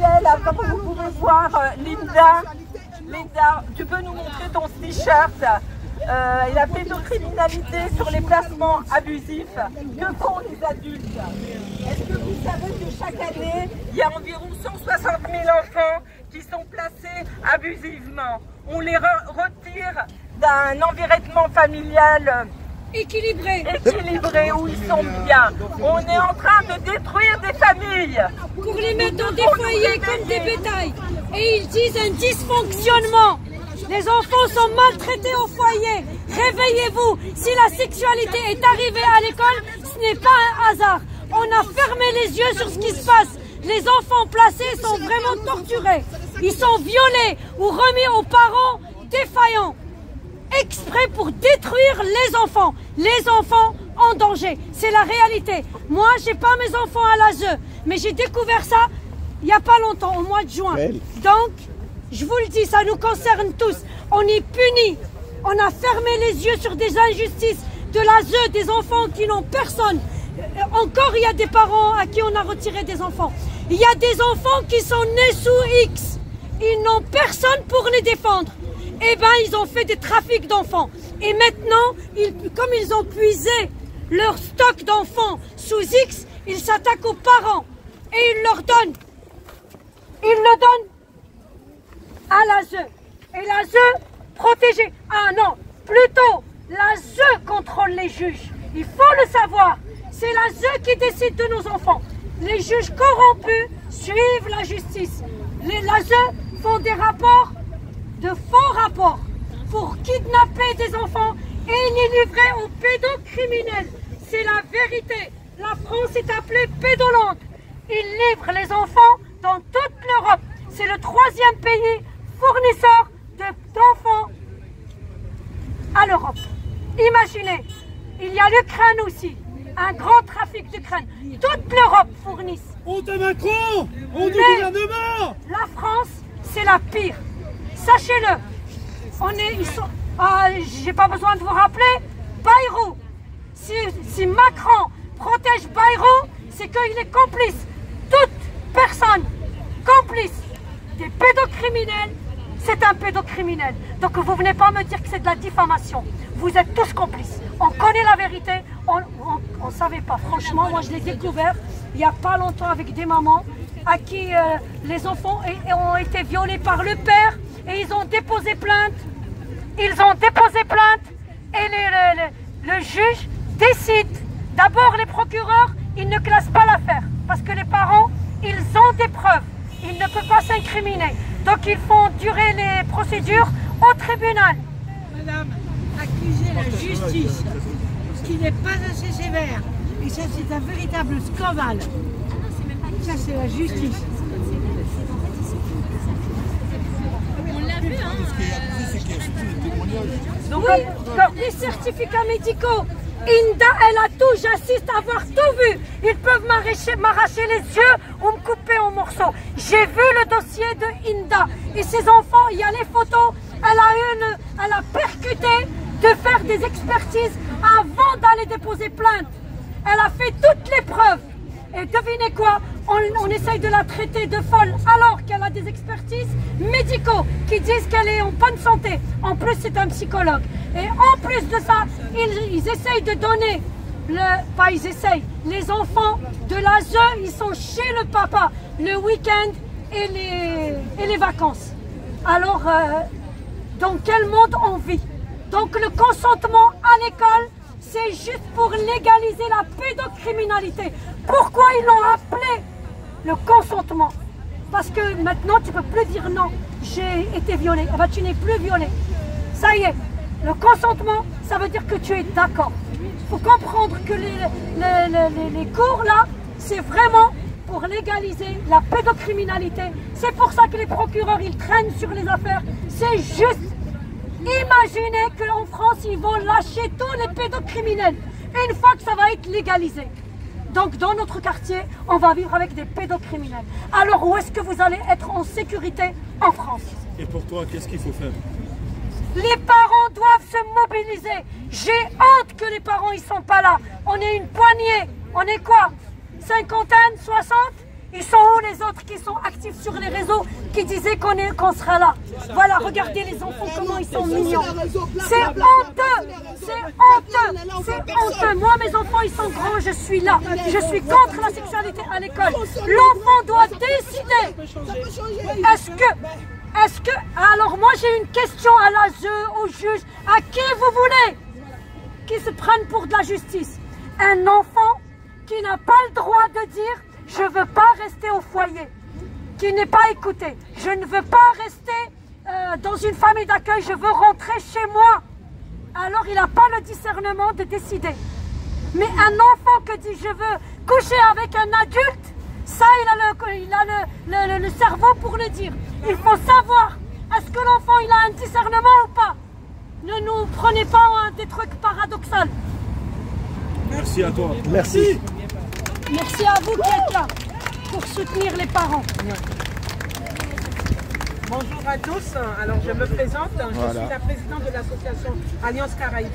Michel, comme vous pouvez voir, Linda, tu peux nous montrer ton t-shirt. La pédocriminalité sur les placements abusifs. Que font les adultes? Est-ce que vous savez que chaque année, il y a environ 160 000 enfants qui sont placés abusivement? On les retire d'un environnement familial équilibré, où ils sont bien. On est en train de détruire des familles. Pour les mettre dans des foyers comme des bétails. Et ils disent un dysfonctionnement. Les enfants sont maltraités au foyer. Réveillez-vous. Si la sexualité est arrivée à l'école, ce n'est pas un hasard. On a fermé les yeux sur ce qui se passe. Les enfants placés sont vraiment torturés. Ils sont violés ou remis aux parents défaillants. Exprès pour détruire les enfants en danger. C'est la réalité. Moi, j'ai pas mes enfants à l'ASE, mais j'ai découvert ça il n'y a pas longtemps, au mois de juin. Donc, je vous le dis, ça nous concerne tous. On est punis. On a fermé les yeux sur des injustices de l'ASE, des enfants qui n'ont personne. Encore, il y a des parents à qui on a retiré des enfants. Il y a des enfants qui sont nés sous X. Ils n'ont personne pour les défendre. Eh bien, ils ont fait des trafics d'enfants. Et maintenant, comme ils ont puisé leur stock d'enfants sous X, ils s'attaquent aux parents. Et ils leur donnent. Ils le donnent à l'ASE. Et l'ASE protégé. Ah non, plutôt, l'ASE contrôle les juges. Il faut le savoir. C'est l'ASE qui décide de nos enfants. Les juges corrompus suivent la justice. Les l'ASE font des rapports, de faux rapports, pour kidnapper des enfants et les livrer aux pédocriminels. C'est la vérité. La France est appelée pédolande. Ils livrent les enfants dans toute l'Europe. C'est le 3e pays fournisseur d'enfants à l'Europe. Imaginez, il y a l'Ukraine aussi, un grand trafic d'Ukraine. Toute l'Europe fournit. Honte à Macron, honte au gouvernement. La France, c'est la pire. Sachez-le. J'ai pas besoin de vous rappeler, Bayrou. Si Macron protège Bayrou, c'est qu'il est complice. Toute personne complice des pédocriminels, c'est un pédocriminel. Donc vous venez pas me dire que c'est de la diffamation. Vous êtes tous complices. On connaît la vérité. On ne savait pas. Franchement, moi je l'ai découvert il n'y a pas longtemps avec des mamans à qui les enfants ont été violés par le père et ils ont déposé plainte. Ils ont déposé plainte et le juge décide. D'abord les procureurs, ils ne classent pas l'affaire parce que les parents, ils ont des preuves. Ils ne peuvent pas s'incriminer. Donc ils font durer les procédures au tribunal. Madame, accuser la justice qui n'est pas assez sévère. Et ça, c'est un véritable scandale. Ça, c'est la justice. On l'a vu, hein. Ce qui est abusé, c'est qu'il y a surtout des témoignages. Donc, oui, les certificats médicaux. Inda, elle a tout, j'assiste à avoir tout vu. Ils peuvent m'arracher les yeux ou me couper en morceaux. J'ai vu le dossier de Inda. Et ses enfants, il y a les photos. Elle a percuté de faire des expertises avant d'aller déposer plainte. Elle a fait toutes les preuves. Et devinez quoi? On essaye de la traiter de folle alors qu'elle a des expertises médicaux qui disent qu'elle est en bonne santé. En plus, c'est un psychologue. Et en plus de ça, ils essayent de donner, les enfants de l'ASE, ils sont chez le papa le week-end et les vacances. Alors, dans quel monde on vit? Donc le consentement à l'école, c'est juste pour légaliser la pédocriminalité. Pourquoi ils l'ont appelé le consentement? Parce que maintenant, tu ne peux plus dire non, j'ai été violée. Eh bien, tu n'es plus violée. Ça y est, le consentement, ça veut dire que tu es d'accord. Il faut comprendre que les cours là, c'est vraiment pour légaliser la pédocriminalité. C'est pour ça que les procureurs, ils traînent sur les affaires. C'est juste. Imaginez qu'en France, ils vont lâcher tous les pédocriminels une fois que ça va être légalisé. Donc dans notre quartier, on va vivre avec des pédocriminels. Alors où est-ce que vous allez être en sécurité en France? Et pour toi, qu'est-ce qu'il faut faire? Les parents doivent se mobiliser. J'ai honte que les parents ils sont pas là. On est une poignée. On est quoi? Cinquantaine, 60? Ils sont où les autres qui sont actifs sur les réseaux, qui disaient qu'on sera là? Voilà, regardez les enfants, comment ils sont mignons. C'est honteux, c'est honteux, c'est honteux. Moi, mes enfants, ils sont grands, je suis là. Je suis contre la sexualité à l'école. L'enfant doit décider. Est-ce que... Alors moi, j'ai une question à l'ASE, au juge, à qui vous voulez qui se prennent pour de la justice. Un enfant qui n'a pas le droit de dire « je ne veux pas rester au foyer », qui n'est pas écouté. « Je ne veux pas rester dans une famille d'accueil, je veux rentrer chez moi ». Alors il n'a pas le discernement de décider. Mais un enfant qui dit « je veux coucher avec un adulte », ça il a le cerveau pour le dire. Il faut savoir, est-ce que l'enfant il a un discernement ou pas? Ne nous prenez pas des trucs paradoxaux. Merci à toi. Merci. Merci à vous qui êtes là pour soutenir les parents. Bonjour à tous. Alors je me présente. Je suis la présidente de l'association Alliance Caraïbes.